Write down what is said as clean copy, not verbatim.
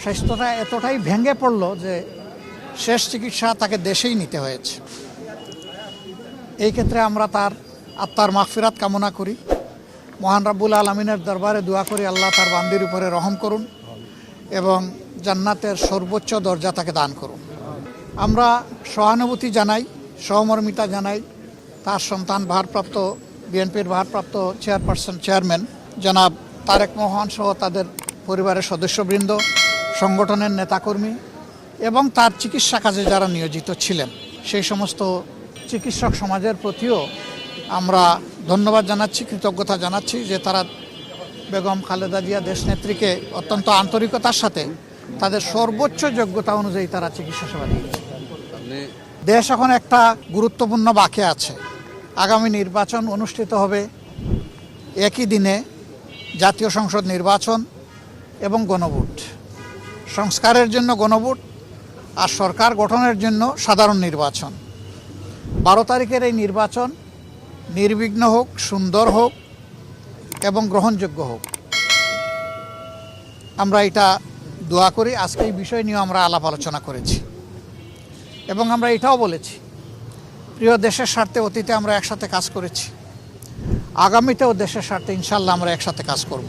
স্বাস্থ্যটা এতটাই ভেঙে পড়ল যে শেষ চিকিৎসা তাকে দেশেই নিতে হয়েছে। এই ক্ষেত্রে আমরা তার আত্মার মাগফিরাত কামনা করি। মহান রাব্বুল আলামিনের দরবারে দোয়া করি আল্লাহ তার বান্দির উপরে রহম করুন এবং জান্নাতের সর্বোচ্চ দরজা তাকে দান করুন। আমরা সহানুভূতি জানাই, সহমর্মিতা জানাই তার সন্তান ভারপ্রাপ্ত বিএনপির ভারপ্রাপ্ত চেয়ারম্যান জনাব তারেক রহমান সহ তাদের পরিবারের সদস্যবৃন্দ, সংগঠনের নেতাকর্মী এবং তার চিকিৎসা কাজে যারা নিয়োজিত ছিলেন সেই সমস্ত চিকিৎসক সমাজের প্রতিও আমরা ধন্যবাদ জানাচ্ছি, কৃতজ্ঞতা জানাচ্ছি যে তারা বেগম খালেদা জিয়া দেশনেত্রীকে অত্যন্ত আন্তরিকতার সাথে তাদের সর্বোচ্চ যোগ্যতা অনুযায়ী তারা চিকিৎসা সেবা দিয়েছে। দেশ এখন একটা গুরুত্বপূর্ণ বাঁকে আছে। আগামী নির্বাচন অনুষ্ঠিত হবে একই দিনে, জাতীয় সংসদ নির্বাচন এবং গণভোট। সংস্কারের জন্য গণভোট আর সরকার গঠনের জন্য সাধারণ নির্বাচন। 12 তারিখের এই নির্বাচন নির্বিঘ্ন হোক, সুন্দর হোক এবং গ্রহণযোগ্য হোক, আমরা এটা দোয়া করি। আজকে এই বিষয় নিয়ে আমরা আলাপ আলোচনা করেছি এবং আমরা এটাও বলেছি প্রিয় দেশের স্বার্থে অতীতে আমরা একসাথে কাজ করেছি, আগামীতেও দেশের স্বার্থে ইনশাল্লাহ আমরা একসাথে কাজ করব।